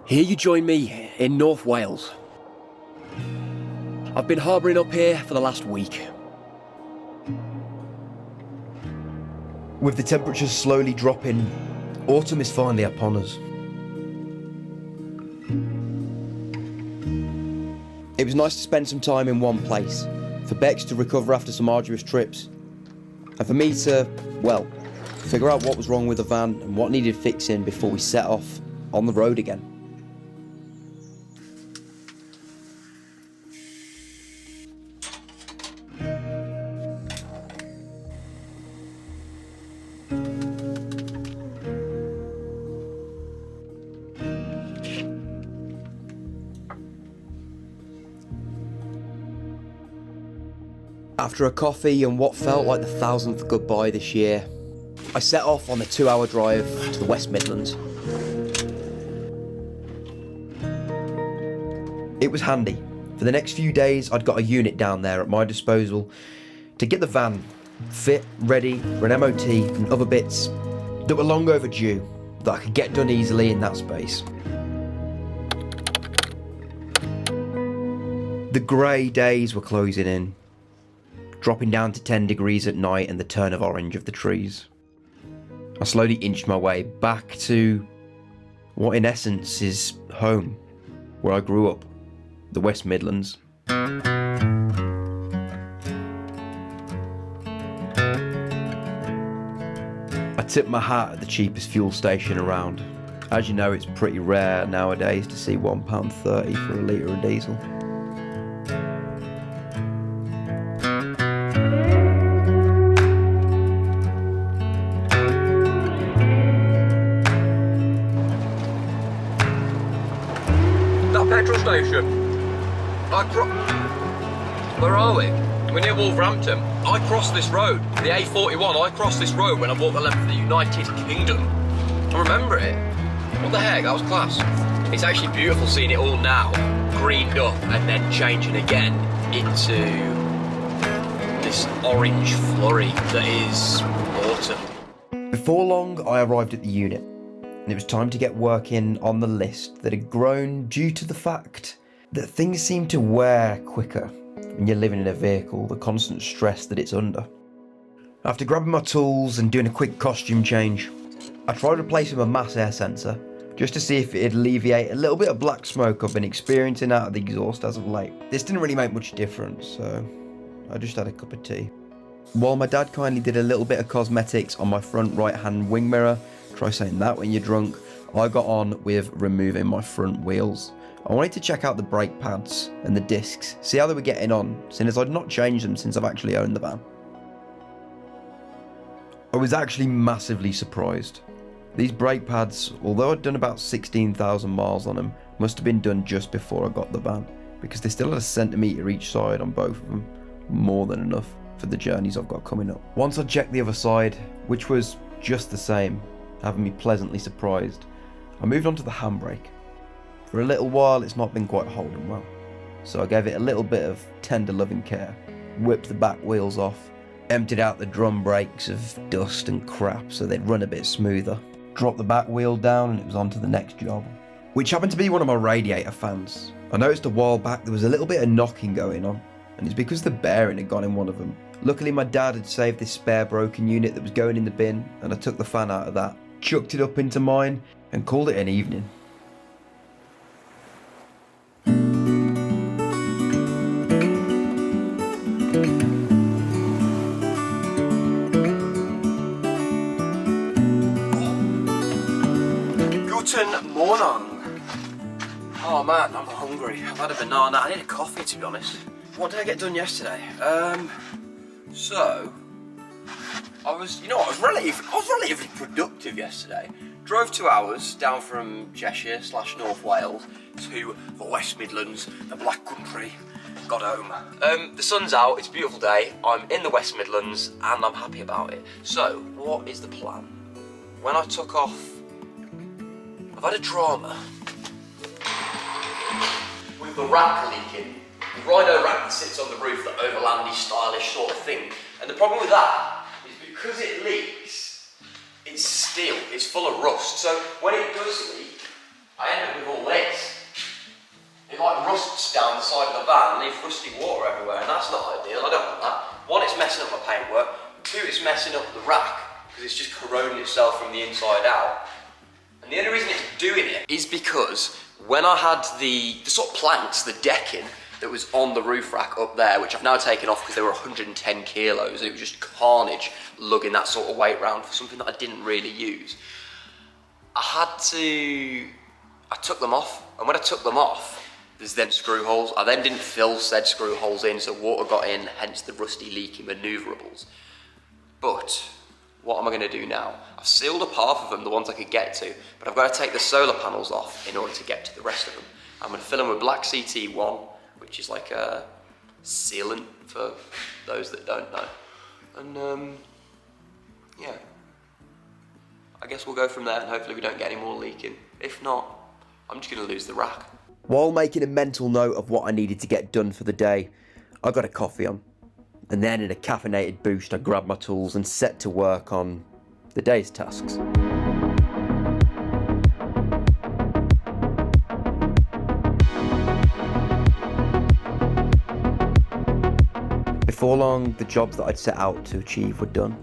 Here you join me in North Wales. I've been harbouring up here for the last week. With the temperatures slowly dropping, autumn is finally upon us. It was nice to spend some time in one place, for Bex to recover after some arduous trips, and for me to, well, figure out what was wrong with the van and what needed fixing before we set off on the road again. After a coffee and what felt like the 1000th goodbye this year, I set off on the 2-hour drive to the West Midlands. It was handy. For the next few days, I'd got a unit down there at my disposal to get the van fit, ready for an MOT and other bits that were long overdue that I could get done easily in that space. The grey days were closing in, dropping down to 10 degrees at night and the turn of orange of the trees. I slowly inched my way back to what in essence is home, where I grew up, the West Midlands. I tipped my hat at the cheapest fuel station around. As you know, it's pretty rare nowadays to see £1.30 for a litre of diesel. Petrol station. Where are we? We're near Wolverhampton. I crossed this road, the A41. I crossed this road when I walked the length of the United Kingdom. I remember it. What the heck? That was class. It's actually beautiful seeing it all now, greened up, and then changing again into this orange flurry that is autumn. Before long, I arrived at the unit. And it was time to get working on the list that had grown due to the fact that things seem to wear quicker when you're living in a vehicle, the constant stress that it's under. After grabbing my tools and doing a quick costume change, I tried replacing my mass air sensor just to see if it'd alleviate a little bit of black smoke I've been experiencing out of the exhaust as of late. This didn't really make much difference, so I just had a cup of tea. While my dad kindly did a little bit of cosmetics on my front right hand wing mirror, try saying that when you're drunk, I got on with removing my front wheels. I wanted to check out the brake pads and the discs, see how they were getting on, seeing as I'd not changed them since I've actually owned the van. I was actually massively surprised. These brake pads, although I'd done about 16,000 miles on them, must have been done just before I got the van, because they still had a centimetre each side on both of them, more than enough for the journeys I've got coming up. Once I checked the other side, which was just the same, having me pleasantly surprised, I moved on to the handbrake. For a little while it's not been quite holding well, so I gave it a little bit of tender loving care, whipped the back wheels off, emptied out the drum brakes of dust and crap so they'd run a bit smoother, dropped the back wheel down and it was on to the next job, which happened to be one of my radiator fans. I noticed a while back there was a little bit of knocking going on, and it's because the bearing had gone in one of them. Luckily my dad had saved this spare broken unit that was going in the bin, and I took the fan out of that, chucked it up into mine and called it an evening. Guten Morgen. Oh man, I'm hungry. I've had a banana. I need a coffee, to be honest. What did I get done yesterday? So I was relatively productive yesterday. Drove 2 hours down from Cheshire / North Wales to the West Midlands, the Black Country. Got home. The sun's out, it's a beautiful day. I'm in the West Midlands and I'm happy about it. So, what is the plan? When I took off, I've had a drama with the rack leaking. The rhino rack that sits on the roof, the overlandy, stylish sort of thing. And the problem with that is because it leaks, it's steel, it's full of rust. So when it does leak, I end up with all this. crusty water everywhere, and that's not ideal. I don't want that. One, it's messing up my paintwork. Two, it's messing up the rack because it's just corroding itself from the inside out. And the only reason it's doing it is because when I had the sort of planks, the decking that was on the roof rack up there, which I've now taken off because they were 110 kilos, it was just carnage lugging that sort of weight around for something that I didn't really use. I took them off, and when I took them off, there's then screw holes. I then didn't fill said screw holes in, so water got in, hence the rusty, leaky manoeuvrable. But what am I going to do now? I've sealed up half of them, the ones I could get to, but I've got to take the solar panels off in order to get to the rest of them. I'm going to fill them with black CT1, which is like a sealant for those that don't know. And yeah, I guess we'll go from there, and hopefully we don't get any more leaking. If not, I'm just going to lose the rack. While making a mental note of what I needed to get done for the day, I got a coffee on. And then in a caffeinated boost, I grabbed my tools and set to work on the day's tasks. Before long, the jobs that I'd set out to achieve were done,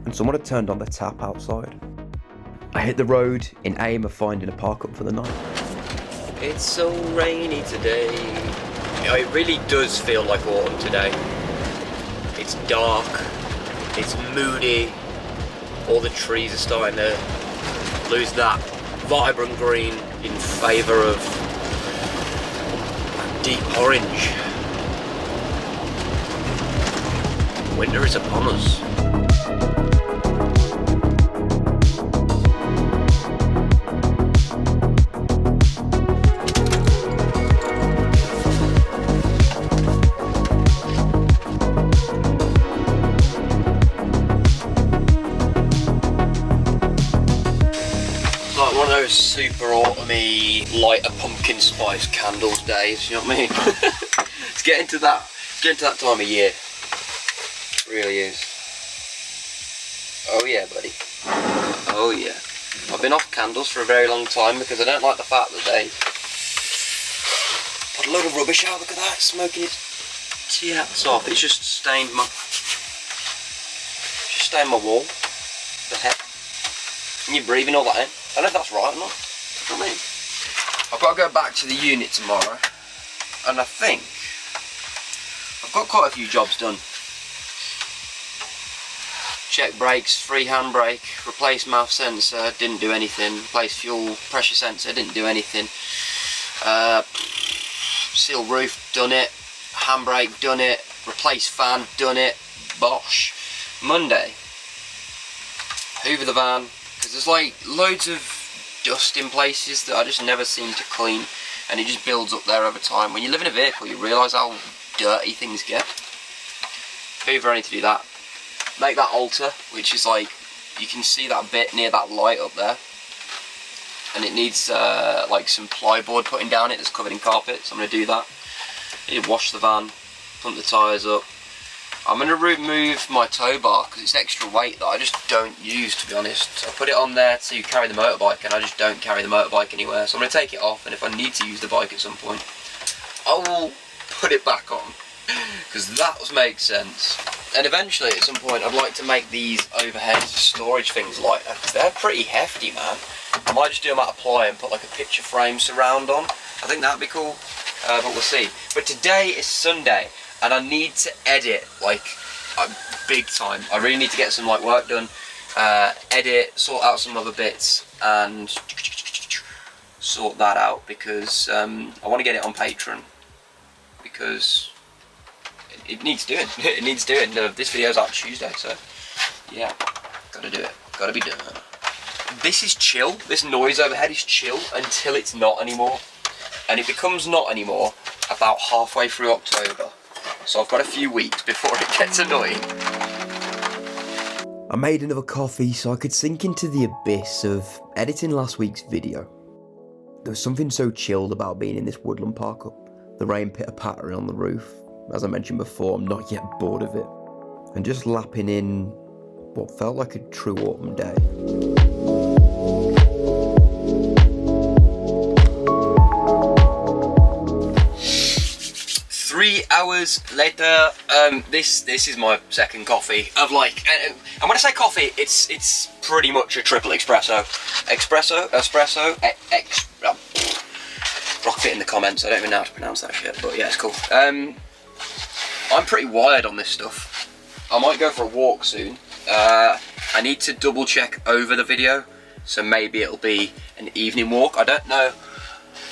and someone had turned on the tap outside. I hit the road in aim of finding a park up for the night. It's so rainy today. It really does feel like autumn today. It's dark, it's moody, all the trees are starting to lose that vibrant green in favour of deep orange. Winter is upon us. Super autumny, light a pumpkin spice candles days, you know what I mean? It's getting to that time of year. It really is. Oh yeah, buddy. Oh yeah. I've been off candles for a very long time because I don't like the fact that they put a load of rubbish out. Look at that, smoking its hats off. It's just stained my wall. The heck? And you're breathing all that in. I don't know if that's right or not. You know what I mean? I've got to go back to the unit tomorrow, and I think I've got quite a few jobs done. Check brakes, free handbrake, replace MAF sensor, didn't do anything. Replace fuel pressure sensor, didn't do anything. Seal roof, done it. Handbrake, done it. Replace fan, done it. Bosh. Monday, hoover the van, because there's like loads of dust in places that I just never seem to clean, and it just builds up there over time. When you live in a vehicle, you realise how dirty things get. Hoover, I need to do that. Make that altar, which is like, you can see that bit near that light up there, and it needs like some plyboard putting down it that's covered in carpet, so I'm going to do that. I need to wash the van, pump the tyres up. I'm going to remove my tow bar because it's extra weight that I just don't use, to be honest. I put it on there to carry the motorbike, and I just don't carry the motorbike anywhere, so I'm going to take it off, and if I need to use the bike at some point, I will put it back on, because that makes sense. And eventually at some point I'd like to make these overhead storage things lighter, because they're pretty hefty, man. I might just do them out of ply and put like a picture frame surround on. I think that'd be cool, but we'll see. But today is Sunday, and I need to edit like big time. I really need to get some like work done, edit, sort out some other bits, and sort that out, because I want to get it on Patreon, because it needs doing. It needs doing. This video's out Tuesday, so yeah, gotta do it. Gotta be done. This is chill. This noise overhead is chill until it's not anymore, and it becomes not anymore about halfway through October. So I've got a few weeks before it gets annoying. I made another coffee so I could sink into the abyss of editing last week's video. There was something so chilled about being in this woodland park up, the rain pitter-pattering on the roof. As I mentioned before, I'm not yet bored of it. And just lapping in what felt like a true autumn day. 3 hours later. This is my second coffee of like, and when I say coffee, it's pretty much a triple espresso. Rock it in the comments. I don't even know how to pronounce that shit, but yeah, it's cool. I'm pretty wired on this stuff. I might go for a walk soon. I need to double check over the video, so maybe it'll be an evening walk. I don't know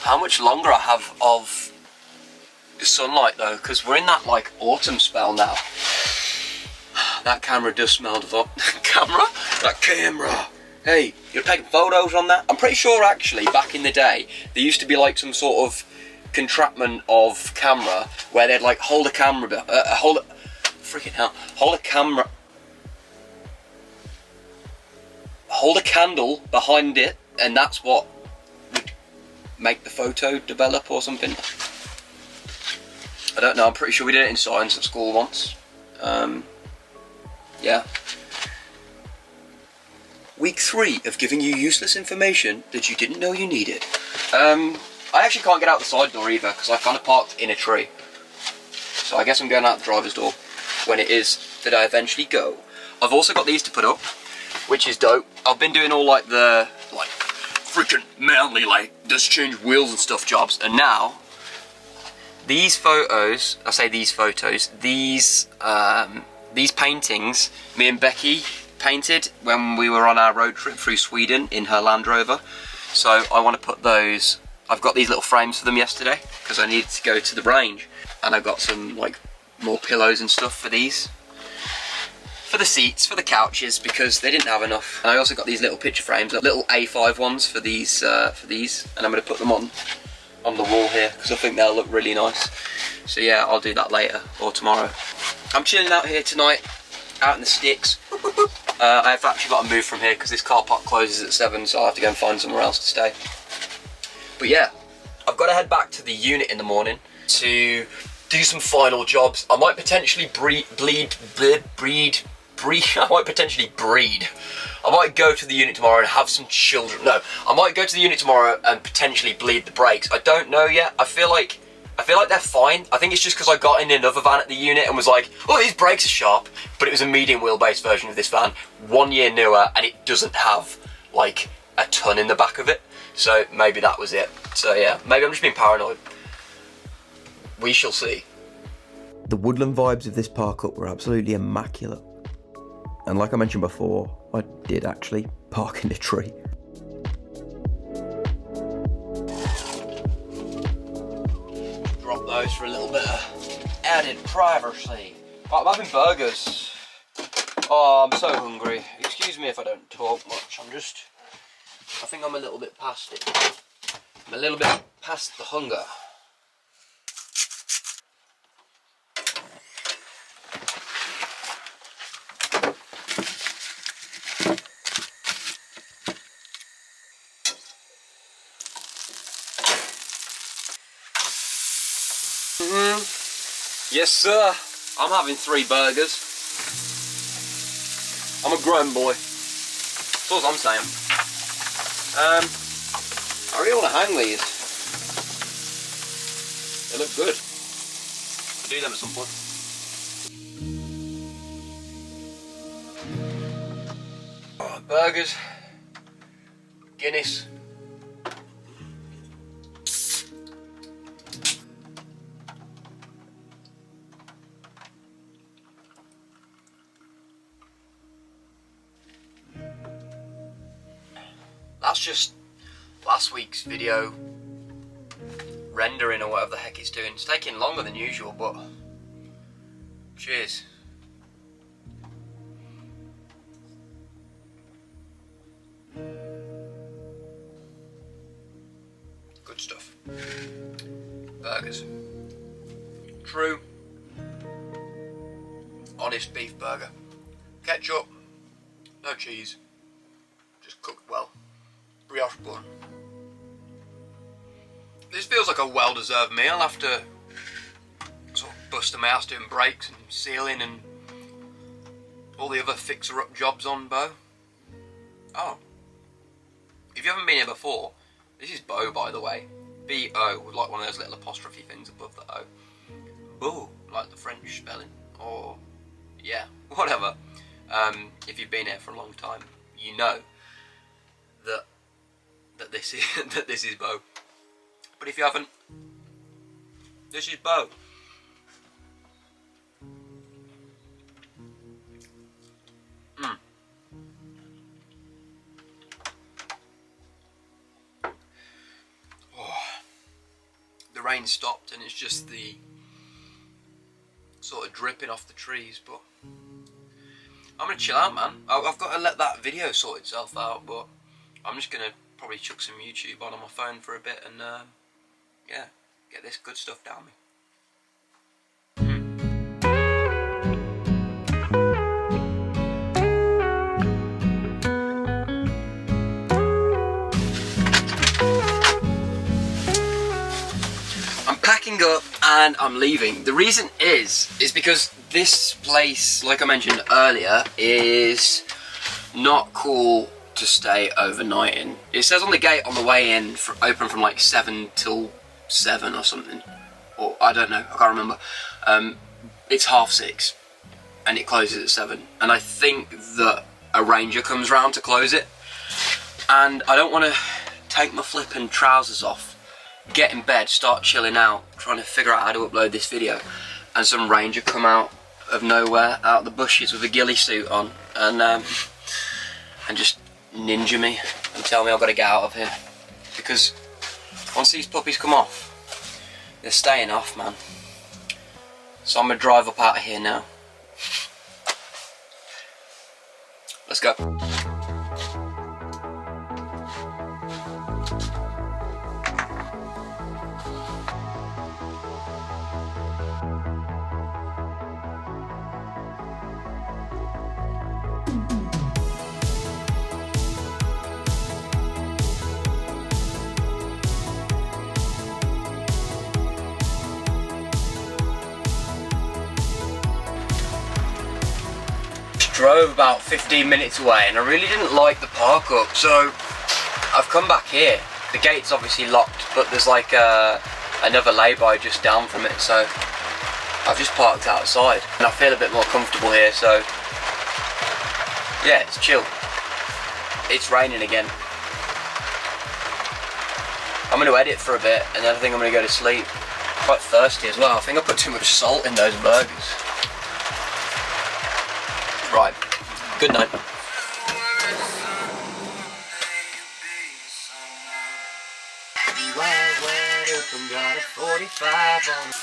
how much longer I have of the sunlight though, because we're in that like autumn spell now. That camera does smell of camera. Hey, you're taking photos on that? I'm pretty sure actually back in the day there used to be like some sort of contraption of camera where they'd like hold a camera, hold a candle behind it, and that's what would make the photo develop or something. I don't know, I'm pretty sure we did it in science at school once. Yeah. Week 3 of giving you useless information that you didn't know you needed. I actually can't get out the side door either because I kind of parked in a tree. So I guess I'm going out the driver's door when it is that I eventually go. I've also got these to put up, which is dope. I've been doing all like the freaking manly like just change wheels and stuff jobs, and now these photos, I say these photos, these paintings me and Becky painted when we were on our road trip through Sweden in her Land Rover. So I want to put those, I've got these little frames for them yesterday because I needed to go to the range, and I've got some like more pillows and stuff for these, for the seats, for the couches, because they didn't have enough. And I also got these little picture frames, little A5 ones for these, and I'm going to put them on the wall here because I think they'll look really nice. So yeah, I'll do that later or tomorrow. I'm chilling out here tonight, out in the sticks. I've actually got to move from here because this car park closes at 7, so I'll have to go and find somewhere else to stay. But yeah, I've got to head back to the unit in the morning to do some final jobs. I might potentially breed. I might potentially breed. I might go to the unit tomorrow and have some children. No, I might go to the unit tomorrow and potentially bleed the brakes. I don't know yet. I feel like they're fine. I think it's just because I got in another van at the unit and was like, oh, these brakes are sharp. But it was a medium wheelbase version of this van, 1 year newer, and it doesn't have like a ton in the back of it. So maybe that was it. So yeah, maybe I'm just being paranoid. We shall see. The woodland vibes of this park up were absolutely immaculate. And like I mentioned before, I did actually park in a tree. Drop those for a little bit of added privacy. Right, I'm having burgers. Oh, I'm so hungry. Excuse me if I don't talk much. I think I'm a little bit past it. I'm a little bit past the hunger. Yes, sir. I'm having 3 burgers. I'm a grown boy. That's all I'm saying. I really want to hang these. They look good. I'll do them at some point. Oh, burgers. Guinness. That's just last week's video rendering or whatever the heck it's doing. It's taking longer than usual, but cheers. Good stuff. Burgers. True, honest beef burger. Ketchup, no cheese, just cooked well. Brioche bun. This feels like a well-deserved meal after sort of busting my ass doing brakes and sealing and all the other fixer-up jobs on Bo. Oh, if you haven't been here before, this is Bo, by the way. B-O, with like one of those little apostrophe things above the O. beau, like the French spelling, or yeah, whatever. If you've been here for a long time, you know that this is that this is beau. But if you haven't, this is beau. The rain stopped and it's just the sort of dripping off the trees, but I'm gonna chill out, man. I've got to let that video sort itself out, but I'm just gonna probably chuck some YouTube on my phone for a bit and yeah, get this good stuff down me. Packing up and I'm leaving. The reason is because this place, like I mentioned earlier, is not cool to stay overnight in. It says on the gate on the way in, open from like 7 till 7 or something, or I don't know, I can't remember. It's 6:30 and it closes at 7, and I think that a ranger comes round to close it, and I don't want to take my flipping trousers off, get in bed, start chilling out, trying to figure out how to upload this video, and some ranger come out of nowhere, out of the bushes with a ghillie suit on, and just ninja me and tell me I've got to get out of here. Because once these puppies come off, they're staying off, man. So I'm gonna drive up out of here now. Let's go. Drove about 15 minutes away and I really didn't like the park up, so I've come back here. The gate's obviously locked, but there's like another lay-by just down from it, so I've just parked outside and I feel a bit more comfortable here, so yeah, it's chill. It's raining again. I'm going to edit for a bit and then I think I'm going to go to sleep. Quite thirsty as well. I think I put too much salt in those burgers. Right, good night. Got a 45 on.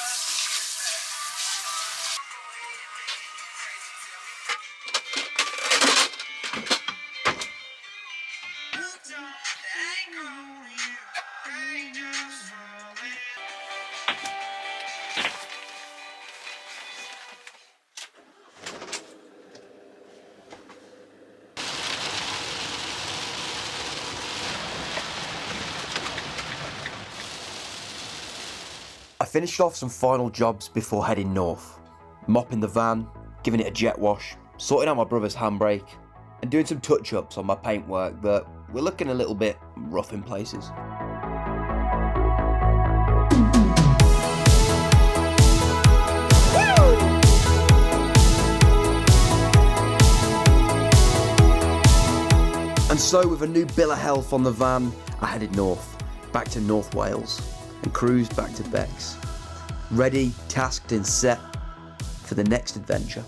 I finished off some final jobs before heading north. Mopping the van, giving it a jet wash, sorting out my brother's handbrake, and doing some touch-ups on my paintwork that were looking a little bit rough in places. And so with a new bill of health on the van, I headed north, back to North Wales, and cruised back to Bex. Ready, tasked and set for the next adventure.